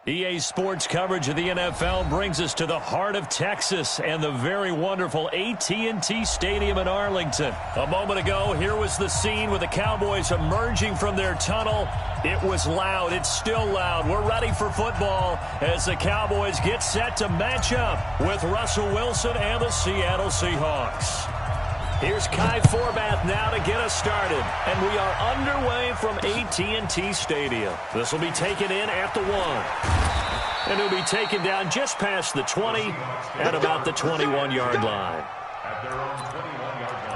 EA Sports coverage of the NFL brings us to the heart of Texas and the very wonderful AT&T Stadium in Arlington. A moment ago, here was the scene with the Cowboys emerging from their tunnel. It was loud. It's still loud. We're ready for football as the Cowboys get set to match up with Russell Wilson and the Seattle Seahawks. Here's Kai Forbath now to get us started. And we are underway from AT&T Stadium. This will be taken in at the 1. And he'll be taken down just past the 20 at about the 21-yard line. At their own 21-yard line.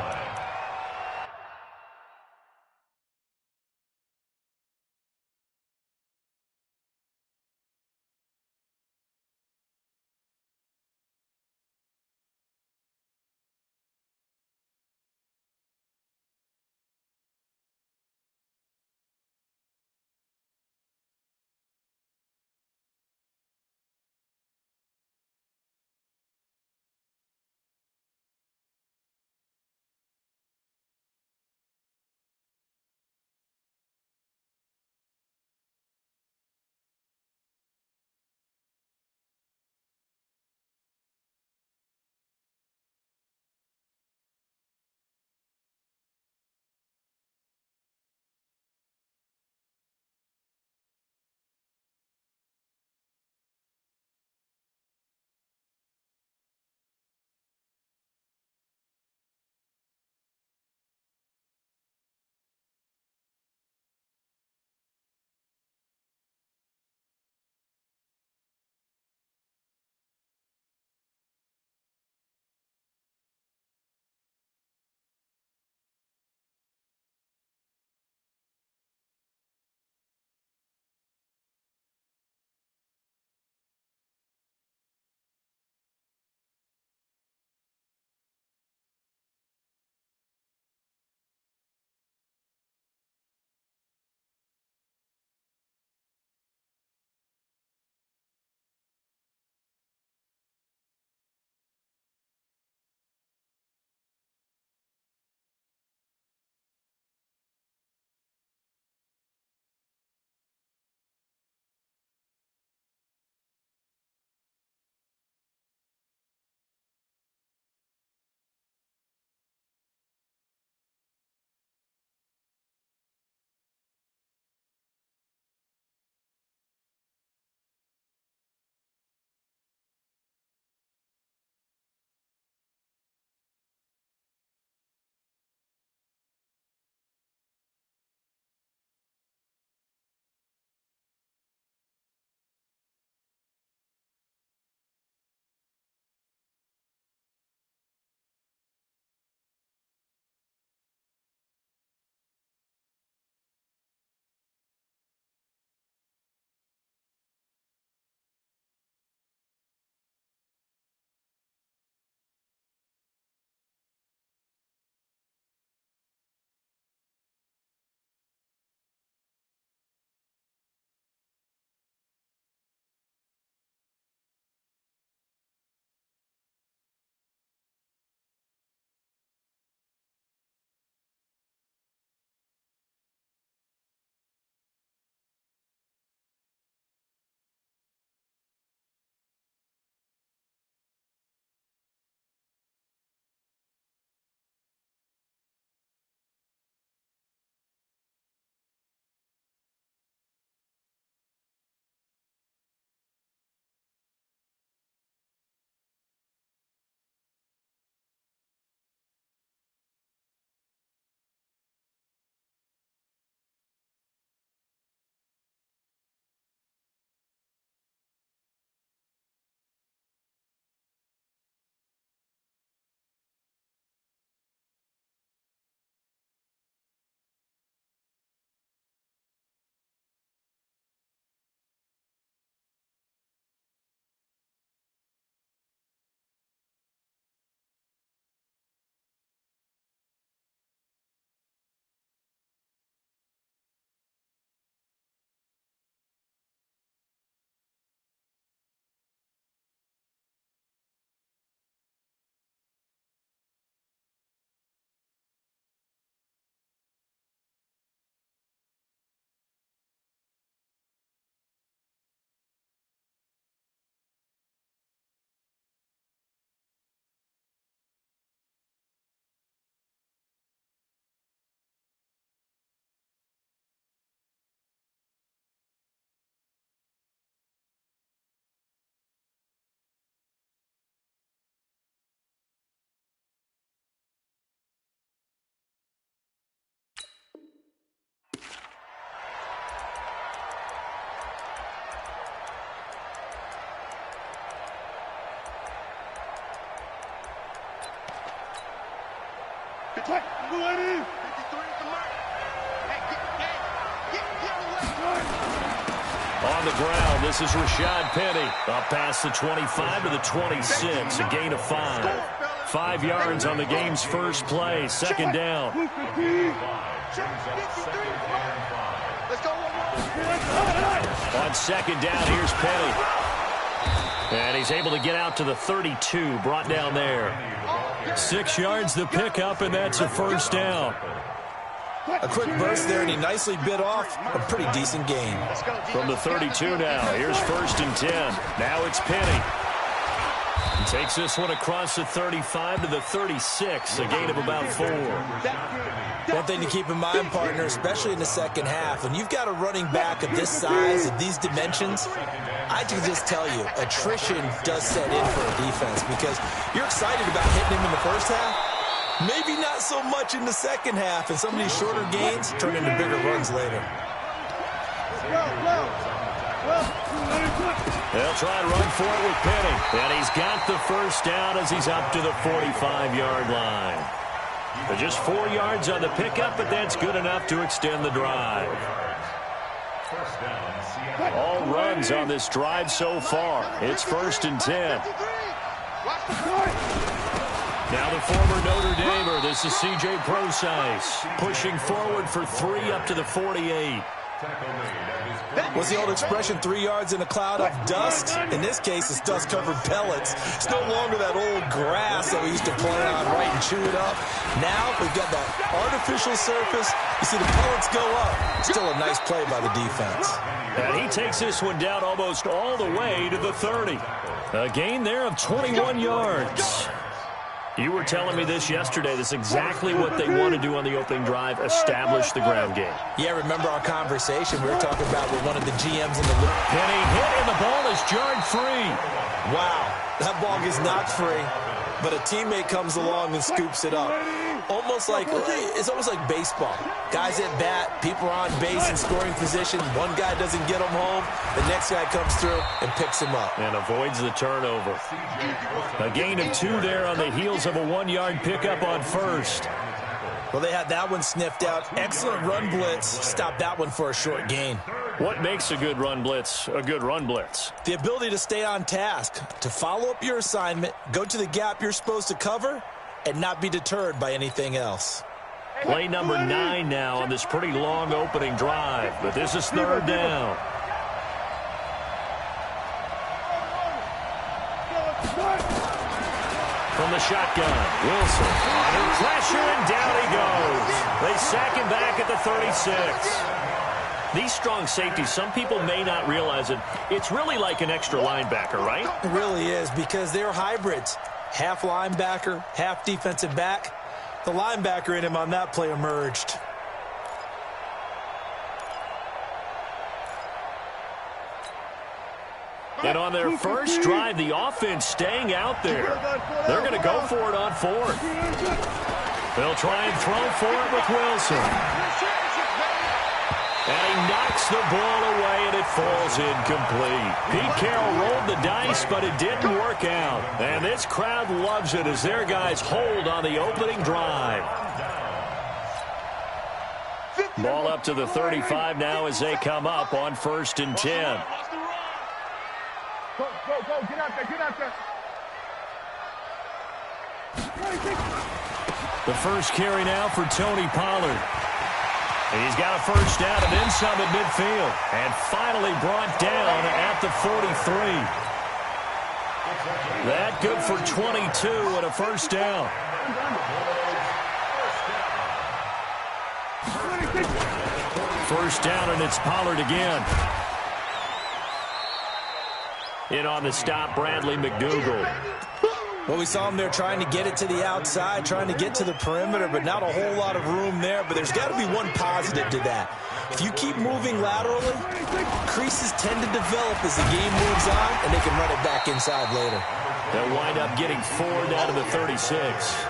On the ground, this is Rashad Penny. Up past the 25 to the 26, a gain of 5. 5 yards on the game's first play, second down. On second down, here's Penny. And he's able to get out to the 32, brought down there. 6 yards the pickup, and that's a first down. A quick burst there, and he nicely bit off a pretty decent gain. From the 32 now, here's 1st and 10. Now it's Penny. He takes this one across the 35 to the 36, a gain of about 4. One thing to keep in mind, partner, especially in the second half, when you've got a running back of this size, of these dimensions, I can just tell you, attrition does set in for a defense because you're excited about hitting him in the first half. Maybe not so much in the second half, and some of these shorter gains turn into bigger runs later. They'll try and run for it with Penny. And he's got the first down as he's up to the 45-yard line. But just 4 yards on the pickup, but that's good enough to extend the drive. All runs on this drive so far. It's 1st and 10. Now the former Notre Damer, this is C.J. Procise, pushing forward for 3 up to the 48. What's the old expression, 3 yards in a cloud of dust? In this case, it's dust-covered pellets. It's no longer that old grass that we used to play on, right, and chew it up. Now we've got that artificial surface. You see the pellets go up. Still a nice play by the defense. And he takes this one down almost all the way to the 30. A gain there of 21 yards. You were telling me this yesterday. This is exactly what they want to do on the opening drive, establish the ground game. Yeah, remember our conversation we were talking about with one of the GMs in the league. Penny hit, and the ball is jarred free. Wow, that ball gets knocked free, but a teammate comes along and scoops it up. It's almost like baseball. Guys at bat, people are on base in scoring position. One guy doesn't get them home. The next guy comes through and picks him up. And avoids the turnover. A gain of 2 there on the heels of a 1-yard pickup on 1st. Well, they had that one sniffed out. Excellent run blitz. Stopped that one for a short gain. What makes a good run blitz a good run blitz? The ability to stay on task, to follow up your assignment, go to the gap you're supposed to cover, and not be deterred by anything else. Play number 9 now on this pretty long opening drive, but this is 3rd down. From the shotgun, Wilson under pressure, and down he goes. They sack him back at the 36. These strong safeties, some people may not realize it. It's really like an extra linebacker, right? It really is, because they're hybrids. Half linebacker, half defensive back. The linebacker in him on that play emerged. And on their first drive, the offense staying out there. They're going to go for it on 4th. They'll try and throw for it with Wilson. And he knocks the ball away, and it falls incomplete. Pete Carroll rolled the dice, but it didn't work out. And this crowd loves it as their guys hold on the opening drive. Ball up to the 35 now as they come up on 1st and 10. Go, get out there. The first carry now for Tony Pollard. He's got a first down and then some at midfield. And finally brought down at the 43. That good for 22 and a first down. First down, and it's Pollard again. In on the stop, Bradley McDougald. Well, we saw him there trying to get it to the outside, trying to get to the perimeter, but not a whole lot of room there. But there's got to be one positive to that. If you keep moving laterally, creases tend to develop as the game moves on, and they can run it back inside later. They'll wind up getting 4 down to the 36.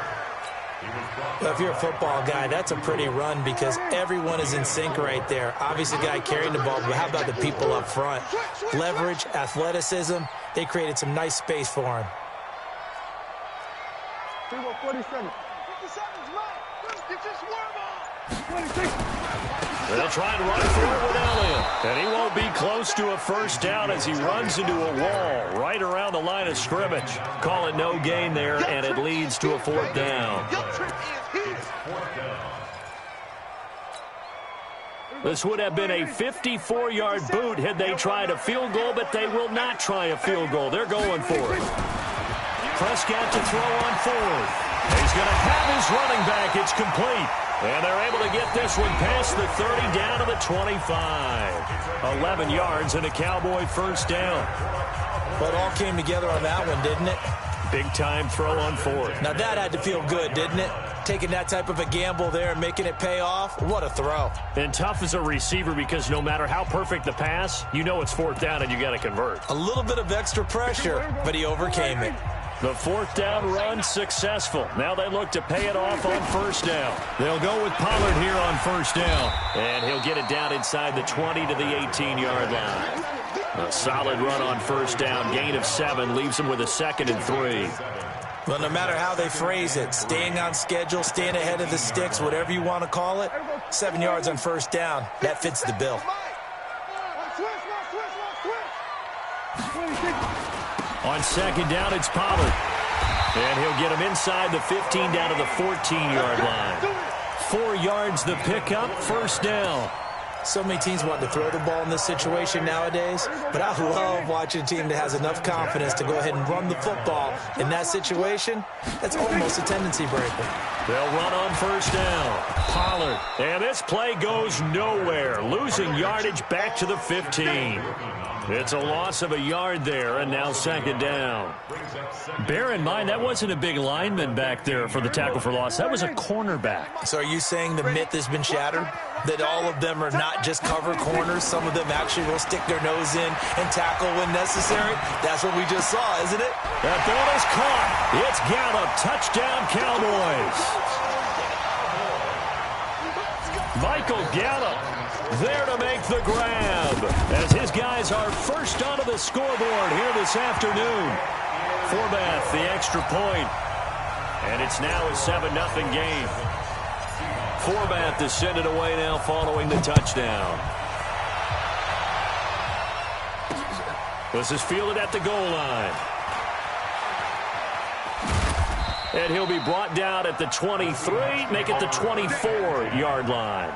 Well, if you're a football guy, that's a pretty run because everyone is in sync right there. Obviously, the guy carrying the ball, but how about the people up front? Leverage, athleticism, they created some nice space for him. 47. They'll try and run for it with Elliott. And he won't be close to a first down as he runs into a wall right around the line of scrimmage. Call it no gain there, and it leads to a fourth down. This would have been a 54-yard boot had they tried a field goal, but they will not try a field goal. They're going for it. Prescott to throw on fourth. He's going to have his running back. It's complete. And they're able to get this one past the 30 down to the 25. 11 yards and a Cowboy first down. Well, it all came together on that one, didn't it? Big-time throw on fourth. Now, that had to feel good, didn't it? Taking that type of a gamble there and making it pay off. What a throw. And tough as a receiver because no matter how perfect the pass, you know it's fourth down and you got to convert. A little bit of extra pressure, but he overcame it. The fourth down run successful. Now they look to pay it off on first down. They'll go with Pollard here on first down. And he'll get it down inside the 20 to the 18-yard line. A solid run on first down. Gain of 7 leaves him with a 2nd and 3. Well, no matter how they phrase it, staying on schedule, staying ahead of the sticks, whatever you want to call it, 7 yards on first down, that fits the bill. On second down, it's Pollard. And he'll get him inside the 15 down to the 14-yard line. 4 yards the pickup, first down. So many teams want to throw the ball in this situation nowadays, but I love watching a team that has enough confidence to go ahead and run the football. In that situation, that's almost a tendency breaker. They'll run on first down. Pollard. And this play goes nowhere. Losing yardage back to the 15. It's a loss of a yard there, and now second down. Bear in mind, that wasn't a big lineman back there for the tackle for loss. That was a cornerback. So are you saying the myth has been shattered? That all of them are not just cover corners? Some of them actually will stick their nose in and tackle when necessary? That's what we just saw, isn't it? That ball is caught. It's Gallup. Touchdown, Cowboys. Michael Gallup there to make the grab as his guys are first onto the scoreboard here this afternoon. Forbath, the extra point. And it's now a 7-0 game. Forbath to send it away now following the touchdown. This is fielded at the goal line. And he'll be brought down at the 23, make it the 24-yard line.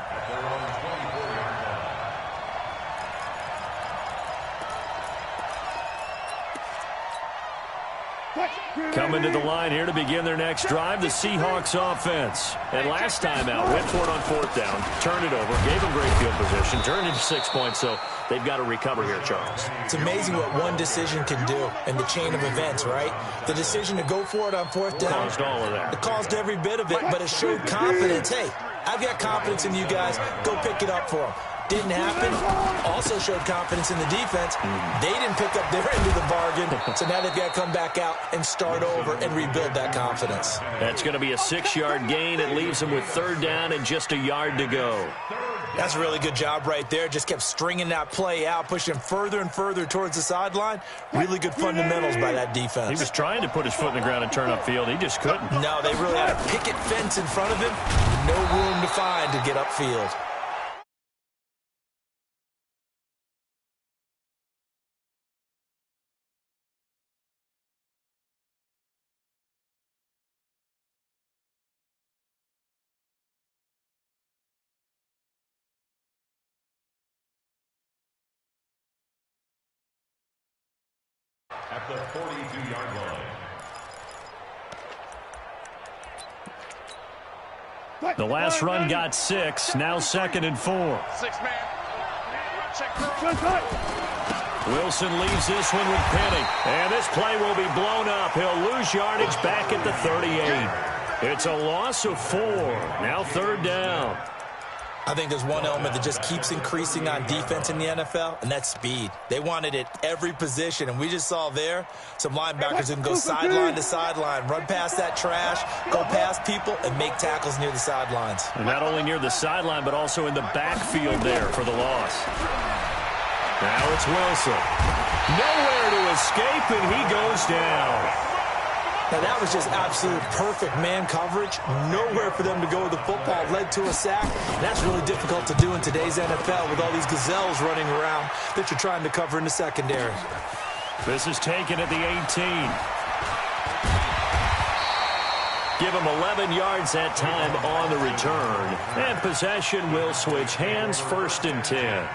Coming to the line here to begin their next drive, the Seahawks offense. And last time out, went for it on fourth down, turned it over, gave them great field position, turned into 6 points, so they've got to recover here, Charles. It's amazing what one decision can do in the chain of events, right? The decision to go for it on fourth down. Caused all of that. It caused every bit of it, but it showed confidence. Hey, I've got confidence in you guys. Go pick it up for them. Didn't happen. Also showed confidence in the defense. They didn't pick up their end of the bargain, so now they've got to come back out and start over and rebuild that confidence. That's going to be a 6-yard gain. It leaves them with third down and just a yard to go. That's a really good job right there. Just kept stringing that play out, pushing further and further towards the sideline. Really good fundamentals by that defense. He was trying to put his foot in the ground and turn upfield. He just couldn't. No, they really had a picket fence in front of him. No room to find to get upfield. At the 42-yard line. The last run got 6, now 2nd and 4. 6-man. Wilson leaves this one with Penny. And this play will be blown up. He'll lose yardage back at the 38. It's a loss of 4. Now third down. I think there's one element that just keeps increasing on defense in the NFL, and that's speed. They want it at every position, and we just saw there some linebackers who can go sideline to sideline, run past that trash, go past people, and make tackles near the sidelines. And not only near the sideline, but also in the backfield there for the loss. Now it's Wilson. Nowhere to escape, and he goes down. Now, that was just absolute perfect man coverage. Nowhere for them to go with the football. Led to a sack. And that's really difficult to do in today's NFL with all these gazelles running around that you're trying to cover in the secondary. This is taken at the 18. Give him 11 yards that time on the return. And possession will switch hands, 1st and 10.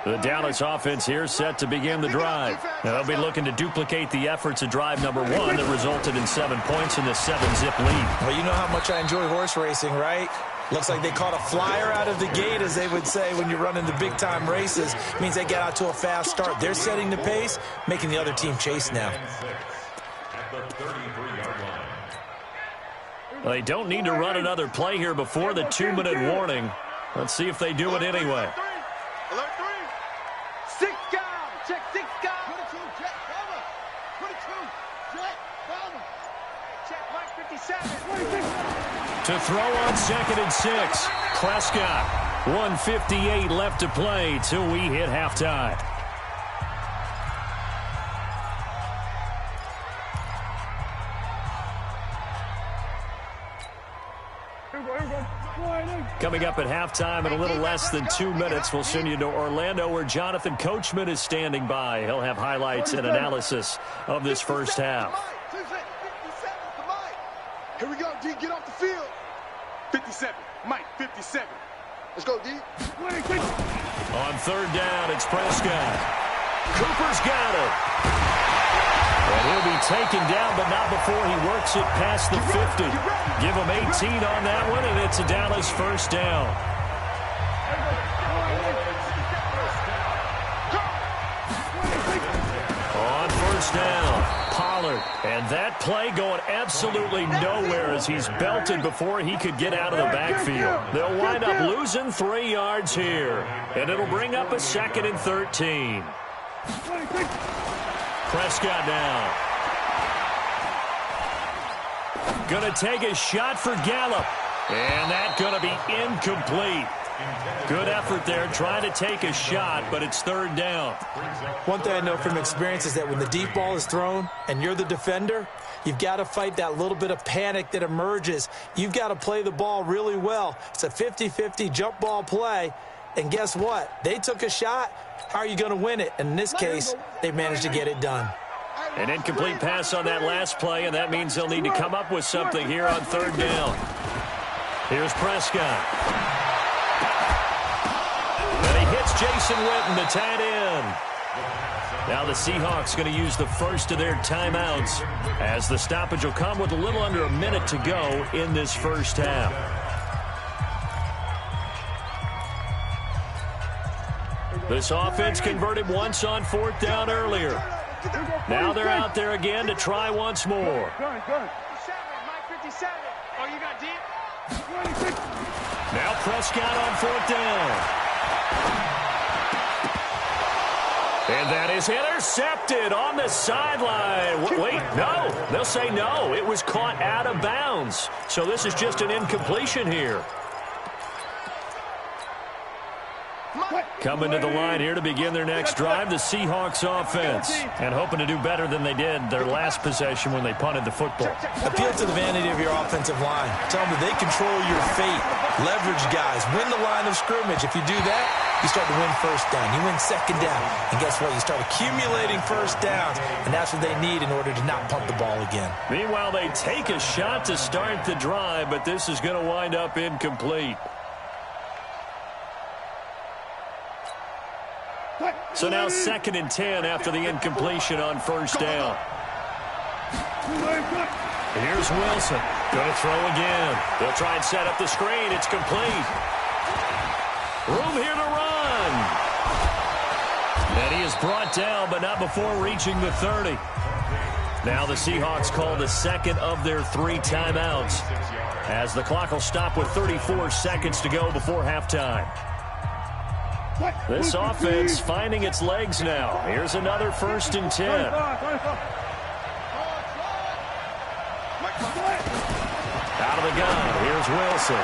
The Dallas offense here set to begin the drive. Now they'll be looking to duplicate the efforts of drive number 1 that resulted in 7 points in the 7-zip lead. Well, you know how much I enjoy horse racing, right? Looks like they caught a flyer out of the gate, as they would say when you're running the big-time races. It means they get out to a fast start. They're setting the pace, making the other team chase now. Well, they don't need to run another play here before the 2-minute warning. Let's see if they do it anyway. Alert 3. 6 down. Check 6 down. 22, check, cover. 22, check, cover. Check, Mike 57. To throw on 2nd and 6. Prescott. 1:58 left to play till we hit halftime. Coming up at halftime in a little less than 2 minutes, we'll send you to Orlando where Jonathan Coachman is standing by. He'll have highlights and analysis of this first half. Here we go, D. Get off the field. 57. Mike, 57. Let's go, D. On 3rd down, it's Prescott. Cooper's got it. And he'll be taken down, but not before he works it past the 50. Give him 18 on that one, and it's a Dallas 1st down. On 1st down, Pollard. And that play going absolutely nowhere as he's belted before he could get out of the backfield. They'll wind up losing 3 yards here. And it'll bring up a 2nd and 13. Prescott now. Gonna take a shot for Gallup. And that's gonna be incomplete. Good effort there, trying to take a shot, but it's 3rd down. One thing I know from experience is that when the deep ball is thrown and you're the defender, you've got to fight that little bit of panic that emerges. You've got to play the ball really well. It's a 50-50 jump ball play. And guess what? They took a shot. How are you going to win it? And in this case, they managed to get it done. An incomplete pass on that last play, and that means they'll need to come up with something here on 3rd down. Here's Prescott. And he hits Jason Witten, the tight end. Now the Seahawks going to use the first of their timeouts as the stoppage will come with a little under a minute to go in this first half. This offense converted once on 4th down earlier. Now they're out there again to try once more. 57, Mike 57. Oh, you got deep? Now Prescott on 4th down. And that is intercepted on the sideline. Wait, no. They'll say no. It was caught out of bounds. So this is just an incompletion here. Coming to the line here to begin their next drive, the Seahawks offense. And hoping to do better than they did their last possession when they punted the football. Appeal to the vanity of your offensive line. Tell them that they control your fate. Leverage guys. Win the line of scrimmage. If you do that, you start to win 1st down. You win 2nd down. And guess what? You start accumulating 1st downs. And that's what they need in order to not punt the ball again. Meanwhile, they take a shot to start the drive, but this is going to wind up incomplete. So now 2nd and 10 after the incompletion on 1st down. Here's Wilson. Going to throw again. They'll try and set up the screen. It's complete. Room here to run. And he is brought down, but not before reaching the 30. Now the Seahawks call the 2nd of their 3 timeouts as the clock will stop with 34 seconds to go before halftime. This offense finding its legs now. Here's another 1st and 10. Out of the gun. Here's Wilson.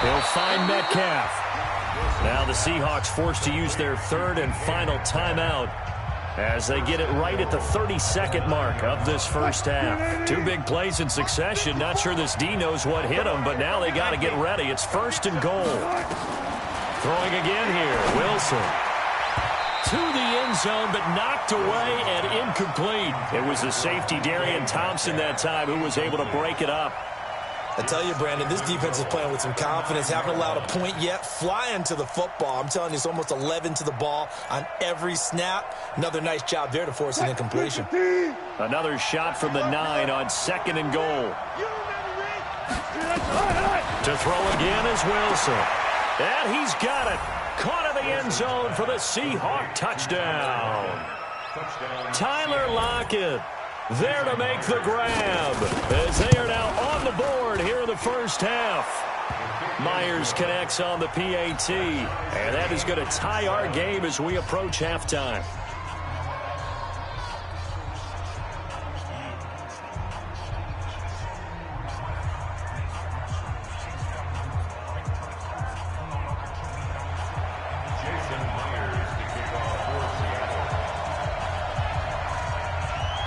He'll find Metcalf. Now the Seahawks forced to use their third and final timeout as they get it right at the 32nd mark of this first half. Two big plays in succession. Not sure this D knows what hit them, but now they got to get ready. It's 1st and goal. Throwing again here, Wilson. To the end zone, but knocked away and incomplete. It was the safety, Darian Thompson, that time, who was able to break it up. I tell you, Brandon, this defense is playing with some confidence. Haven't allowed a point yet. Flying to the football. I'm telling you, it's almost 11 to the ball on every snap. Another nice job there to force an incompletion. Another shot from the 9 on 2nd and goal. To throw again is Wilson. And he's got it. Caught in the end zone for the Seahawk touchdown. Tyler Lockett there to make the grab as they are now on the board here in the first half. Myers connects on the PAT, and that is going to tie our game as we approach halftime.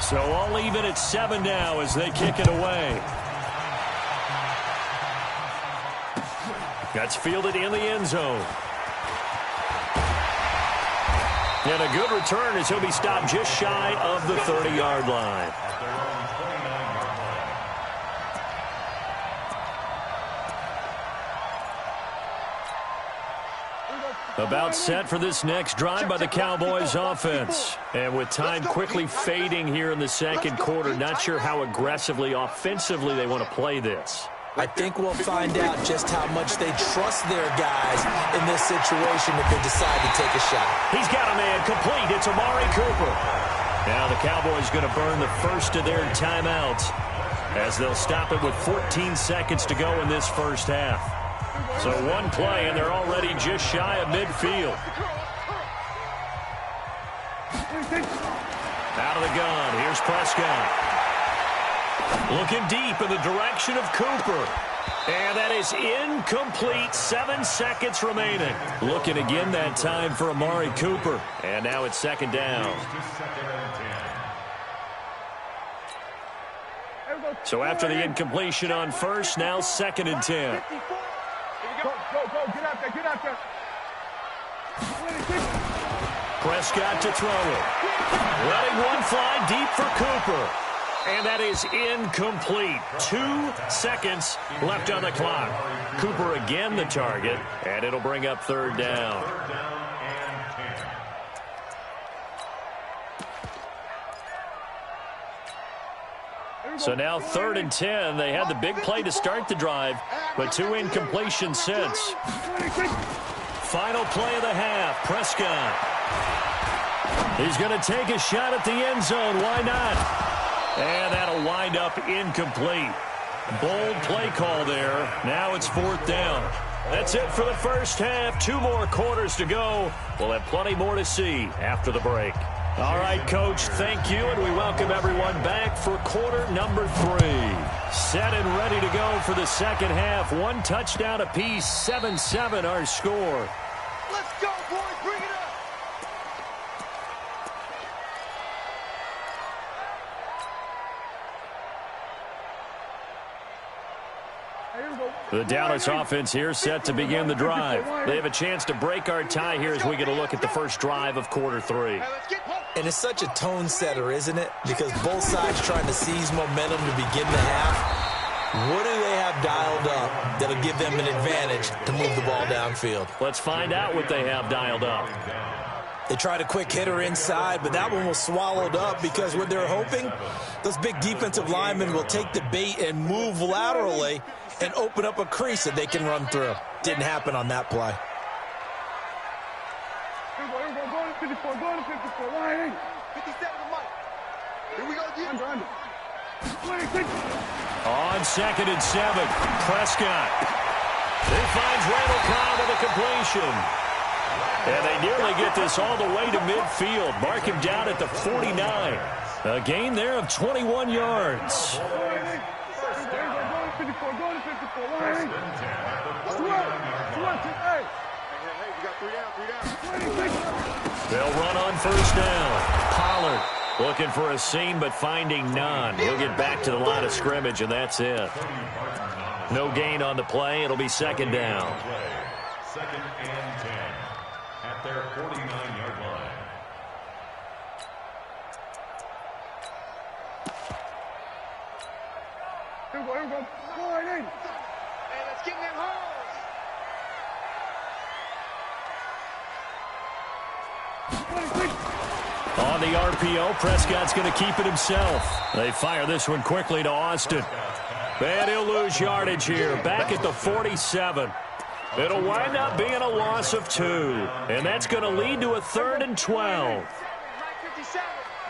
So all even at 7 now as they kick it away. That's fielded in the end zone. And a good return as he'll be stopped just shy of the 30-yard line. About set for this next drive by the Cowboys offense. And with time quickly fading here in the second quarter, not sure how aggressively, offensively they want to play this. I think we'll find out just how much they trust their guys in this situation if they decide to take a shot. He's got a man complete. It's Amari Cooper. Now the Cowboys going to burn the first of their timeouts as they'll stop it with 14 seconds to go in this first half. So one play, and they're already just shy of midfield. Out of the gun, here's Prescott. Looking deep in the direction of Cooper. And that is incomplete. 7 seconds remaining. Looking again that time for Amari Cooper. And now it's 2nd down. So after the incompletion on first, now 2nd and 10. Go, get out there, get out there. Prescott to throw it. Letting one fly deep for Cooper. And that is incomplete. 2 seconds left on the clock. Cooper again the target, and it'll bring up 3rd down. So now 3rd and 10. They had the big play to start the drive, but 2 incompletions since. Final play of the half. Prescott. He's going to take a shot at the end zone. Why not? And that'll wind up incomplete. Bold play call there. Now it's 4th down. That's it for the first half. 2 more quarters to go. We'll have plenty more to see after the break. All right, Coach, thank you, and we welcome everyone back for quarter number 3. Set and ready to go for the second half. 1 touchdown apiece, 7-7 our score. Let's go, boys, bring it up. The Dallas offense here set to begin the drive. They have a chance to break our tie here as we get a look at the first drive of quarter 3. And it's such a tone setter, isn't it? Because both sides trying to seize momentum to begin the half. What do they have dialed up that'll give them an advantage to move the ball downfield? Let's find out what they have dialed up. They tried a quick hitter inside, but that one was swallowed up because what they're hoping, those big defensive linemen will take the bait and move laterally and open up a crease that they can run through. Didn't happen on that play. Go to 54, go to 54. Line 57 to Mike. Here we go again. Under. On 2nd and 7, Prescott. He finds Randall Cobb with a completion. And they nearly get this all the way to midfield. Mark him down at the 49. A gain there of 21 yards. They'll run on first down. Pollard looking for a seam, but finding none. He'll get back to the line of scrimmage, and that's it. No gain on the play. It'll be second down. Second and 10 at their 49-yard line. Here we go. Go right in. Hey, let's get in that hole. On the RPO, Prescott's going to keep it himself. They fire this one quickly to Austin. And he'll lose yardage here, back at the 47. It'll wind up being a loss of 2. And that's going to lead to a 3rd and 12.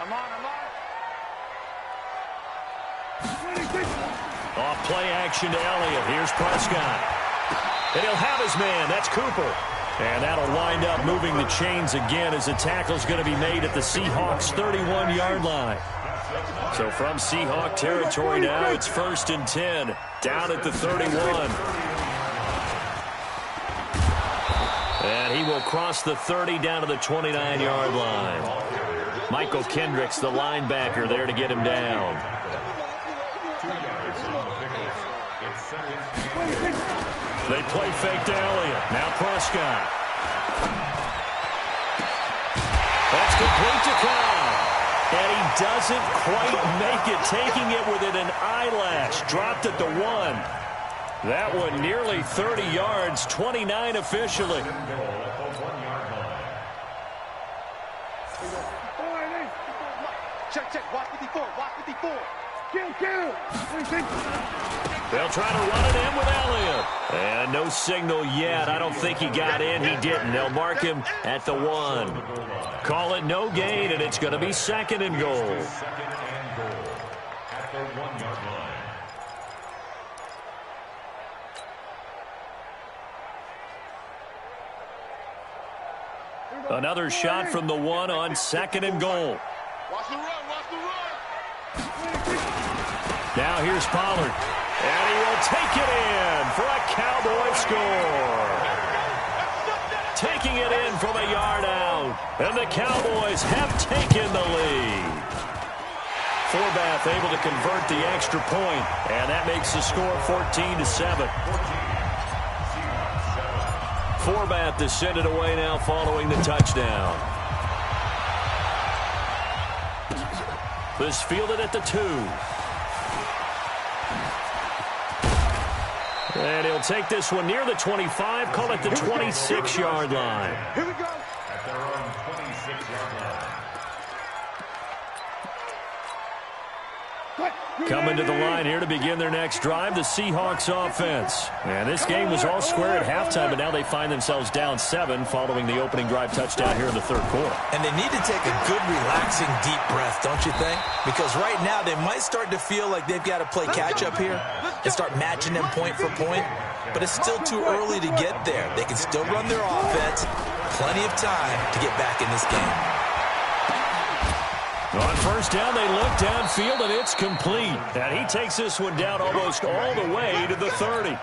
I'm on. Off play action to Elliott. Here's Prescott. And he'll have his man. That's Cooper. And that'll wind up moving the chains again as the tackle's going to be made at the Seahawks' 31-yard line. So from Seahawk territory now, it's 1st and 10, down at the 31. And he will cross the 30 down to the 29-yard line. Michael Kendricks, the linebacker, there to get him down. They play fake to Elliott. Now Prescott. That's complete to Cobb. And he doesn't quite make it, taking it within an eyelash. Dropped at the 1. That one nearly 30 yards, 29 officially. Check. Watch 54. Kill. They'll try to run it in with Elliott. And no signal yet. I don't think he got in. He didn't. They'll mark him at the 1. Call it no gain, and it's going to be 2nd and goal. Second and goal at the 1-yard line. Another shot from the 1 on 2nd and goal. Watch the run. Now here's Pollard. And he will take it in for a Cowboy score. Taking it in from a yard out. And the Cowboys have taken the lead. Forbath able to convert the extra point. And that makes the score 14-7. Forbath to send it away now following the touchdown. This fielded at the 2. And he'll take this one near the 25, call it the 26-yard line. Here we go. At their own 26-yard line. Coming to the line here to begin their next drive, the Seahawks offense. And this game was all square at halftime, but now they find themselves down 7 following the opening drive touchdown here in the 3rd quarter. And they need to take a good, relaxing, deep breath, don't you think? Because right now they might start to feel like they've got to play catch-up here and start matching them point for point. But it's still too early to get there. They can still run their offense. Plenty of time to get back in this game. On first down, they look downfield, and it's complete. And he takes this one down almost all the way to the 30.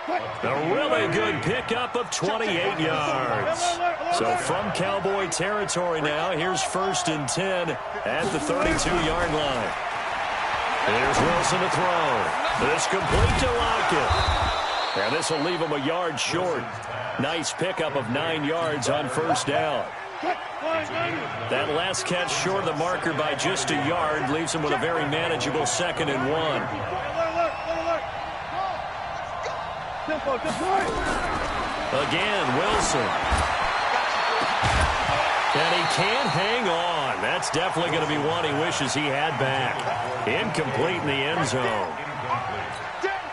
A really good pickup of 28 yards. So from Cowboy territory now, here's 1st and 10 at the 32-yard line. Here's Wilson to throw. This complete to Lockett. And this will leave him a yard short. Nice pickup of 9 yards on first down. That last catch short of the marker by just a yard leaves him with a very manageable 2nd and 1. Again, Wilson. And he can't hang on. That's definitely going to be one he wishes he had back. Incomplete in the end zone.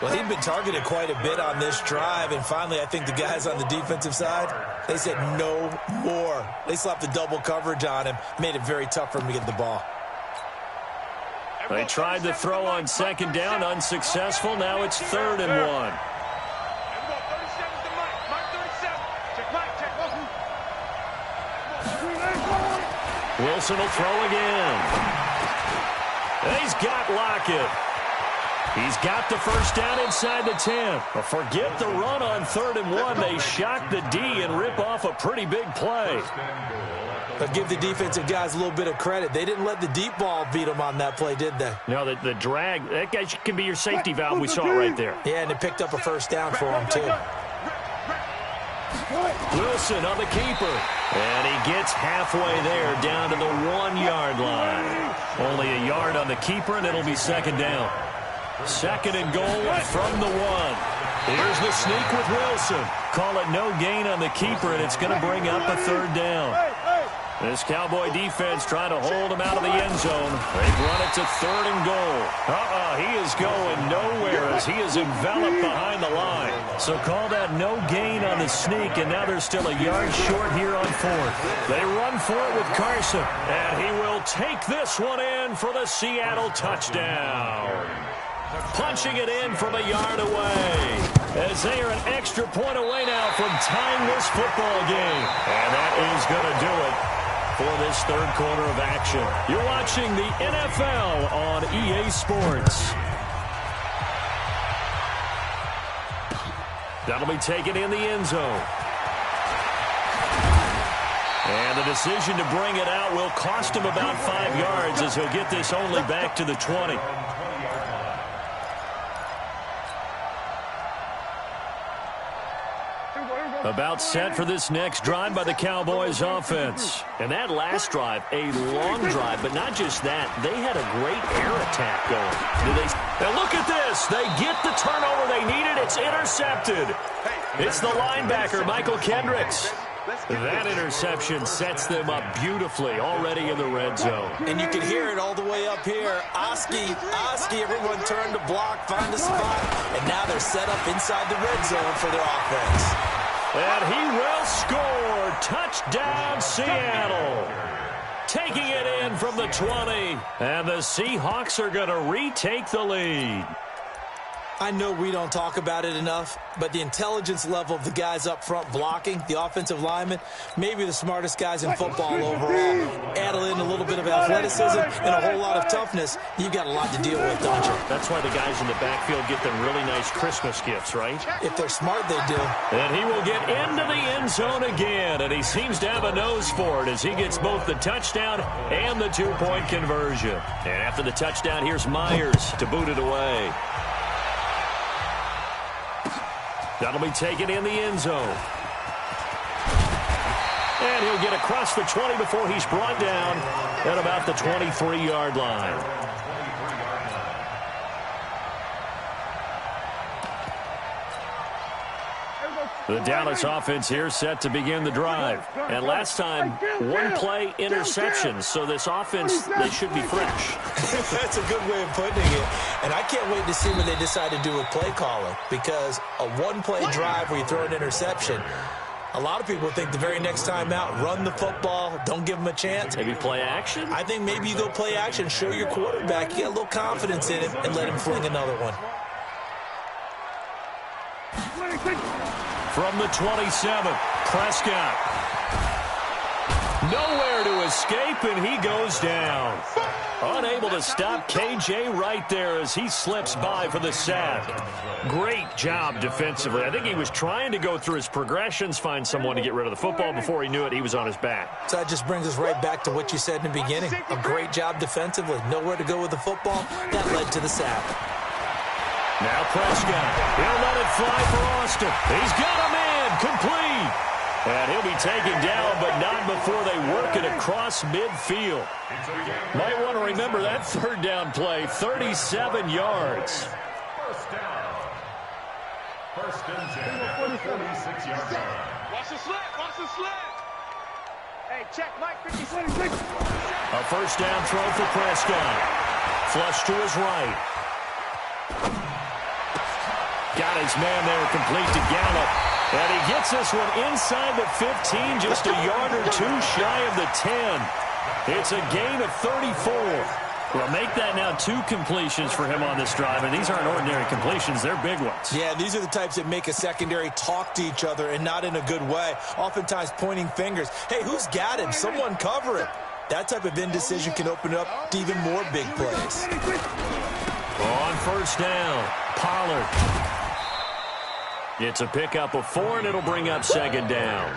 Well, he'd been targeted quite a bit on this drive, and finally I think the guys on the defensive side, they said no more. They slapped the double coverage on him, made it very tough for him to get the ball. They tried to throw on 2nd down, unsuccessful. Now it's 3rd and 1. Wilson will throw again. And he's got Lockett. He's got the first down inside the 10. But forget the run on 3rd and 1. They shock the D and rip off a pretty big play. But give the defensive guys a little bit of credit. They didn't let the deep ball beat them on that play, did they? No, the drag, that guy can be your safety valve. We saw it right there. Yeah, and they picked up a first down for him, too. Wilson on the keeper. And he gets halfway there, down to the 1-yard line. Only a yard on the keeper, and it'll be 2nd down. 2nd and goal from the 1. Here's the sneak with Wilson. Call it no gain on the keeper, and it's going to bring up a 3rd down. This Cowboy defense trying to hold him out of the end zone. They've run it to 3rd and goal. He is going nowhere as he is enveloped behind the line. So call that no gain on the sneak, and now they're still a yard short here on 4th. They run for it with Carson, and he will take this one in for the Seattle touchdown. Punching it in from a yard away, as they are an extra point away now from tying this football game. And that is going to do it for this 3rd quarter of action. You're watching the NFL on EA Sports. That'll be taken in the end zone. And the decision to bring it out will cost him about 5 yards, as he'll get this only back to the 20. About set for this next drive by the Cowboys offense. And that last drive, a long drive, but not just that. They had a great air attack going. Now look at this. They get the turnover they needed. It's intercepted. It's the linebacker, Michael Kendricks. That interception sets them up beautifully already in the red zone. And you can hear it all the way up here. Oski, everyone turned to block, find a spot, and now they're set up inside the red zone for their offense. And he will score. Touchdown, Seattle. Taking it in from the 20. And the Seahawks are going to retake the lead. I know we don't talk about it enough, but the intelligence level of the guys up front blocking, the offensive linemen, maybe the smartest guys in football overall. Add in a little bit of athleticism and a whole lot of toughness, you've got a lot to deal with, don't you? That's why the guys in the backfield get them really nice Christmas gifts, right? If they're smart, they do. And he will get into the end zone again, and he seems to have a nose for it as he gets both the touchdown and the 2-point conversion. And after the touchdown, here's Myers to boot it away. That'll be taken in the end zone. And he'll get across the 20 before he's brought down at about the 23-yard line. The Dallas offense here set to begin the drive. And last time, 1-play interceptions. So this offense, they should be fresh. That's a good way of putting it. And I can't wait to see what they decide to do with play calling. Because a 1-play drive where you throw an interception, a lot of people think the very next time out, run the football, don't give them a chance. Maybe play action? I think maybe you go play action, show your quarterback, you get a little confidence in him, and let him fling another one. From the 27, Prescott. Nowhere to escape, and he goes down. Unable to stop KJ right there as he slips by for the sack. Great job defensively. I think he was trying to go through his progressions, find someone to get rid of the football. Before he knew it, he was on his back. So that just brings us right back to what you said in the beginning. A great job defensively. Nowhere to go with the football. That led to the sack. Now Prescott. He'll let it fly for Austin. He's got a man complete. And he'll be taken down, but not before they work it across midfield. Might want to remember that 3rd down play, 37 yards. First and 10, 46-yard line. Watch the slant, watch the slant. Hey, check Mike 56. A first down throw for Prescott. Flush to his right. Got his man there complete to Gallup. And he gets this one inside the 15, just a yard or two shy of the 10. It's a gain of 34. Well, make that now 2 completions for him on this drive, and these aren't ordinary completions. They're big ones. Yeah, these are the types that make a secondary talk to each other and not in a good way. Oftentimes pointing fingers. Hey, who's got him? Someone cover it. That type of indecision can open up to even more big plays. On first down, Pollard. It's a pickup of 4, and it'll bring up second down.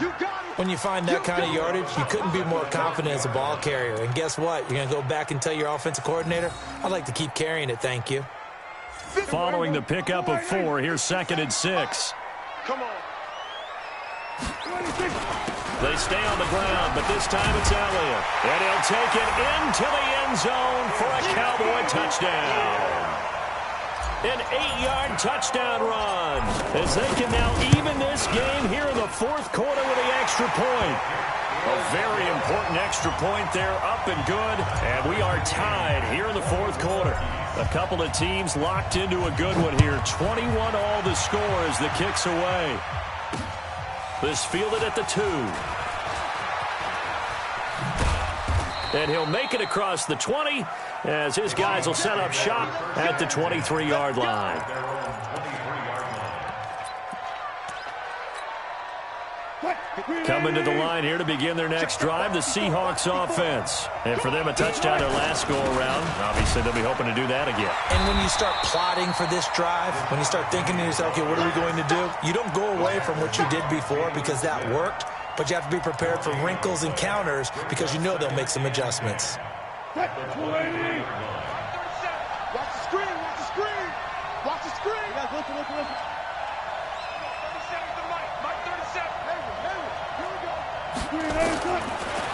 When you find that kind of yardage, you couldn't be more confident as a ball carrier. And guess what? You're going to go back and tell your offensive coordinator, I'd like to keep carrying it, thank you. Following the pickup of 4, here's 2nd and 6. Come on. They stay on the ground, but this time it's Elliott. And he'll take it into the end zone for a Cowboy touchdown. An 8-yard touchdown run as they can now even this game here in the 4th quarter with the extra point. A very important extra point there, up and good, and we are tied here in the 4th quarter. A couple of teams locked into a good one here. 21 all the score as the kick's away. This fielded at the 2. And he'll make it across the 20 as his guys will set up shop at the 23-yard line. Coming to the line here to begin their next drive, the Seahawks offense. And for them, a touchdown their last go-around. Obviously, they'll be hoping to do that again. And when you start plotting for this drive, when you start thinking to yourself, okay, what are we going to do? You don't go away from what you did before because that worked, but you have to be prepared for wrinkles and counters because you know they'll make some adjustments. Watch the screen. Watch the screen. Watch the screen. Yeah, listen. 37's the mic. Mike 37. Here we go.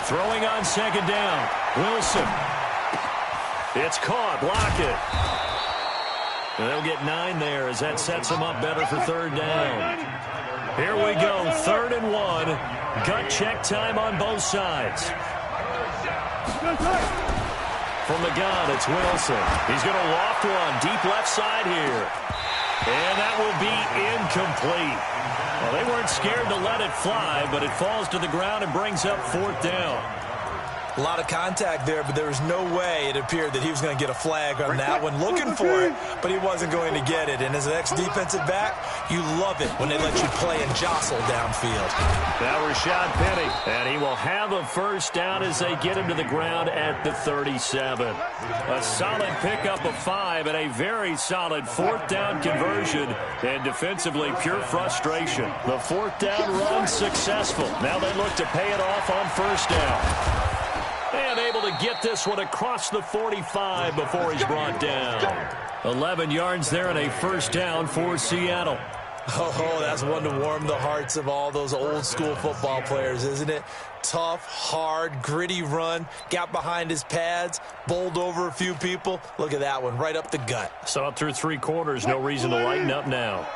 Throwing on second down. Wilson. It's caught. Block it. And they'll get 9 there as that sets them up better for 3rd down. Here we go. 3rd and 1. Gut check time on both sides. From the gun, it's Wilson. He's going to loft one deep left side here. And that will be incomplete. Well, they weren't scared to let it fly, but it falls to the ground and brings up 4th down. A lot of contact there, but there was no way it appeared that he was going to get a flag on that one. Looking for it, but he wasn't going to get it. And as an ex-defensive back, you love it when they let you play and jostle downfield. Now Rashad Penny, and he will have a first down as they get him to the ground at the 37. A solid pickup of 5 and a very solid 4th down conversion. And defensively, pure frustration. The 4th down run successful. Now they look to pay it off on first down. And able to get this one across the 45 before he's brought down. 11 yards there and a first down for Seattle. Oh, that's one to warm the hearts of all those old school football players, isn't it? Tough, hard, gritty run. Got behind his pads, bowled over a few people. Look at that one, right up the gut. So up through 3 quarters, no reason to lighten up now.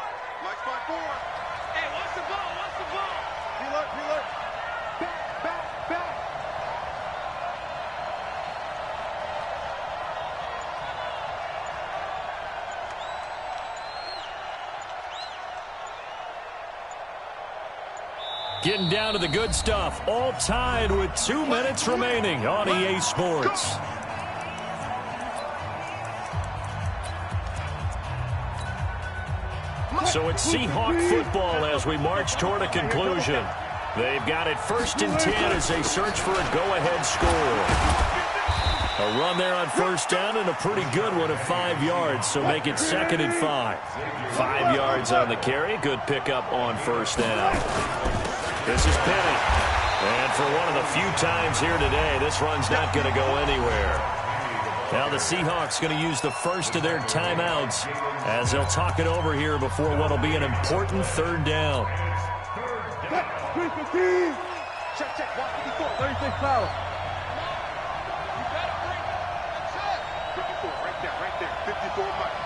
Getting down to the good stuff, all tied with 2 minutes remaining on EA Sports. So it's Seahawk football as we march toward a conclusion. They've got it 1st and 10 as they search for a go-ahead score. A run there on first down and a pretty good one of 5 yards, so make it 2nd and 5. 5 yards on the carry, good pickup on first down. This is Penny. And for one of the few times here today, this run's not going to go anywhere. Now the Seahawks going to use the first of their timeouts as they'll talk it over here before what will be an important 3rd down. Check, 154, 36 foul. You better bring it. 54, right there, 54 Mike.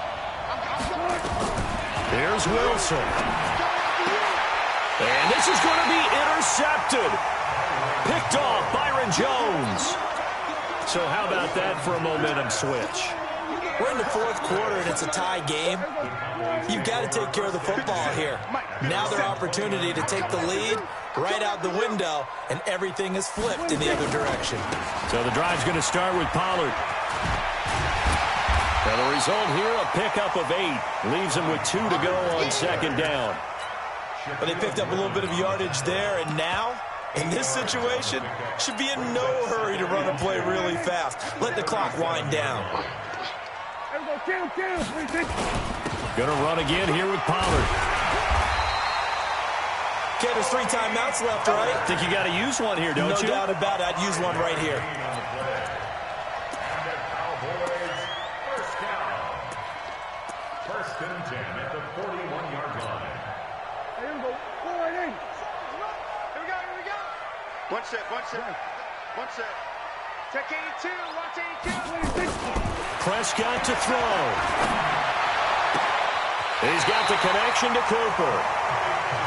Here's Wilson. And this is going to be intercepted. Picked off Byron Jones. So how about that for a momentum switch? We're in the 4th quarter, and it's a tie game. You've got to take care of the football here. Now their opportunity to take the lead right out the window, and everything is flipped in the other direction. So the drive's going to start with Pollard. And the result here, a pickup of 8. Leaves him with 2 to go on 2nd down. But they picked up a little bit of yardage there, and now, in this situation, should be in no hurry to run a play really fast. Let the clock wind down. Gonna run again here with Pollard. Okay, there's 3 timeouts left, right? I think you got to use one here, don't you? No doubt about it. I'd use one right here. First and 10 at the 41-yard line. Here we go. One set. Check 82, watch 82. Prescott to throw. He's got the connection to Cooper.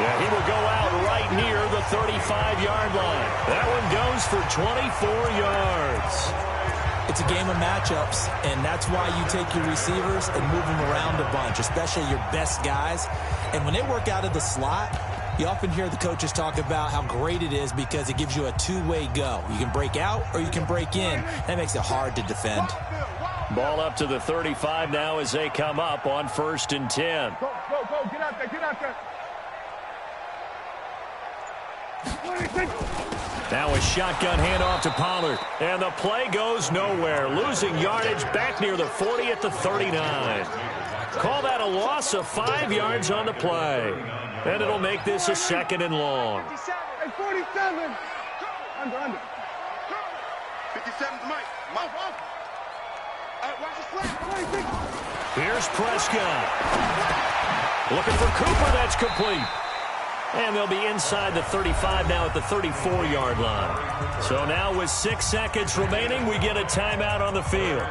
Yeah, he will go out right near the 35-yard line. That one goes for 24 yards. It's a game of matchups, and that's why you take your receivers and move them around a bunch, especially your best guys. And when they work out of the slot, you often hear the coaches talk about how great it is because it gives you a two-way go. You can break out or you can break in. That makes it hard to defend. Ball up to the 35 now as they come up on 1st and 10. Go, get out there. Now a shotgun handoff to Pollard. And the play goes nowhere. Losing yardage back near the 40 at the 39. Call that a loss of 5 yards on the play. And it'll make this a 2nd and long. 47. Under. 57's Mike. Off. Watch the slap. Here's Prescott. Looking for Cooper. That's complete. And they'll be inside the 35 now at the 34-yard line. So now with 6 seconds remaining, we get a timeout on the field.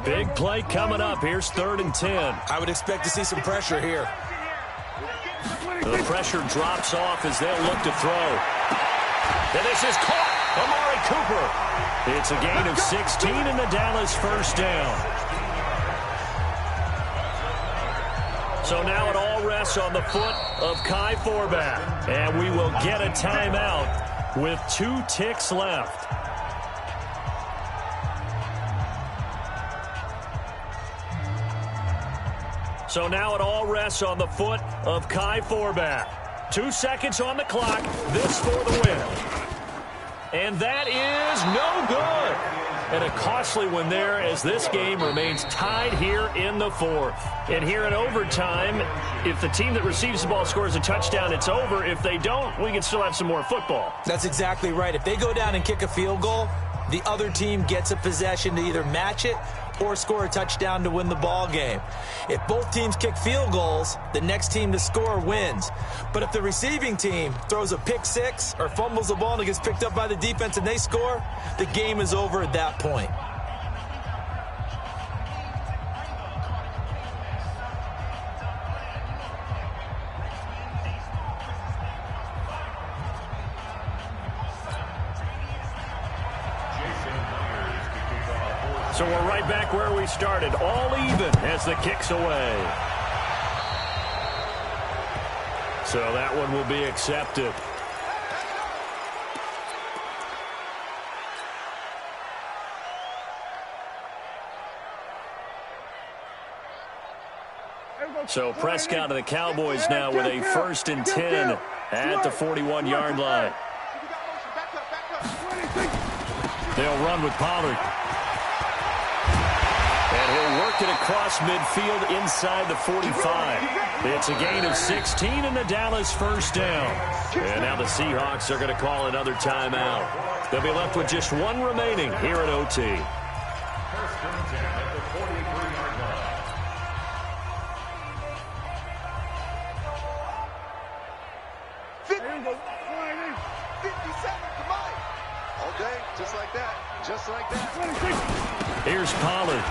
Big play coming up. Here's 3rd and 10. I would expect to see some pressure here. The pressure drops off as they'll look to throw. And this is caught. Amari Cooper. It's a gain of 16 and the Dallas first down. So now it all rests on the foot of Kai Forbath. And we will get a timeout with 2 ticks left. So now it all rests on the foot of Kai Forbath. 2 seconds on the clock. This for the win. And that is no good. And a costly one there as this game remains tied here in the 4th. And here in overtime, if the team that receives the ball scores a touchdown, it's over. If they don't, we can still have some more football. That's exactly right. If they go down and kick a field goal, the other team gets a possession to either match it or score a touchdown to win the ball game. If both teams kick field goals, the next team to score wins. But if the receiving team throws a pick 6 or fumbles the ball and it gets picked up by the defense and they score, the game is over at that point. So we're right back where we started, all even as the kick's away. So that one will be accepted. So Prescott of the Cowboys now with a 1st and 10 at the 41-yard line. They'll run with Pollard. And he'll work it across midfield inside the 45. It's a gain of 16 and the Dallas first down. And now the Seahawks are going to call another timeout. They'll be left with just 1 remaining here at OT. 1st and 10 at the 43-yard line. All day, just like that. Here's Pollard.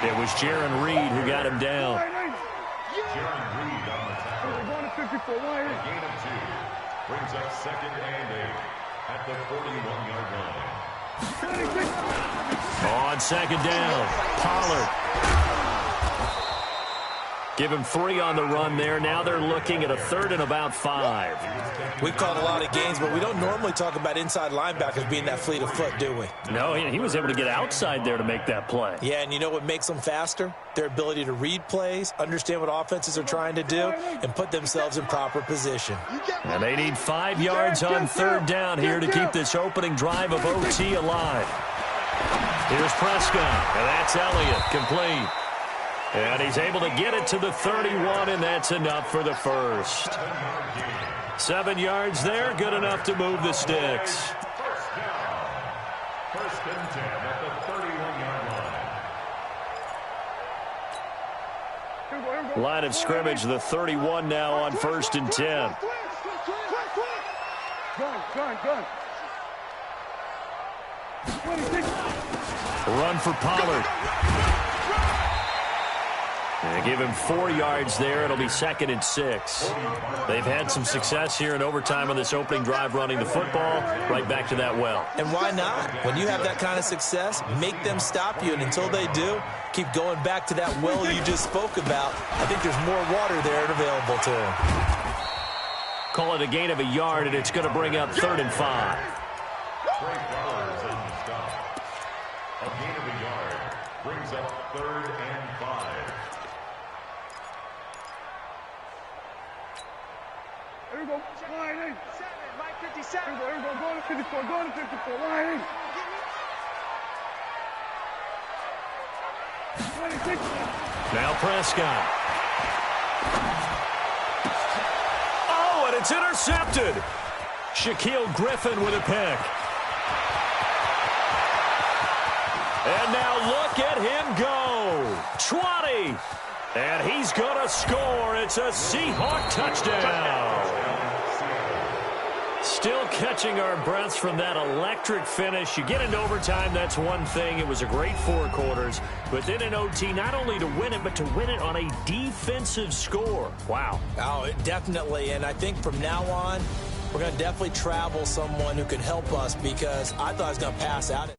It was Jaron Reed who got him down. Jaron Reed on the tackle. A gain of 2. Brings up 2nd and 8 at the 41-yard line. On 2nd down, Pollard Give him 3 on the run there. Now they're looking at a 3rd and about 5. We've called a lot of games, but we don't normally talk about inside linebackers being that fleet of foot, do we? No, he was able to get outside there to make that play. Yeah, and you know what makes them faster? Their ability to read plays, understand what offenses are trying to do, and put themselves in proper position. And they need 5 yards on 3rd down here to keep this opening drive of OT alive. Here's Prescott, and that's Elliott, complete. And he's able to get it to the 31, and that's enough for the first. 7 yards there, good enough to move the sticks. First down. 1st and 10 at the 31-yard line. Line of scrimmage, the 31 now on 1st and 10. Gun. Run for Pollard. And give him 4 yards there. It'll be 2nd and 6. They've had some success here in overtime on this opening drive running the football. Right back to that well. And why not? When you have that kind of success, make them stop you. And until they do, keep going back to that well you just spoke about. I think there's more water there and available to them. Call it a gain of a yard, and it's going to bring up 3rd and 5. Trey Flowers on the stop. A gain of a yard brings up 3rd and 5. Here we go. Line in. 7, Mike 57. Here we go. Go to 54. Line in. 26. Now Prescott. Oh, and it's intercepted. Shaquille Griffin with a pick. And now look at him go. 20. And he's going to score. It's a Seahawk touchdown. Still catching our breaths from that electric finish. You get into overtime, that's one thing. It was a great 4 quarters. But then in OT, not only to win it, but to win it on a defensive score. Wow. Oh, definitely. And I think from now on, we're going to definitely travel someone who can help us, because I thought I was going to pass out.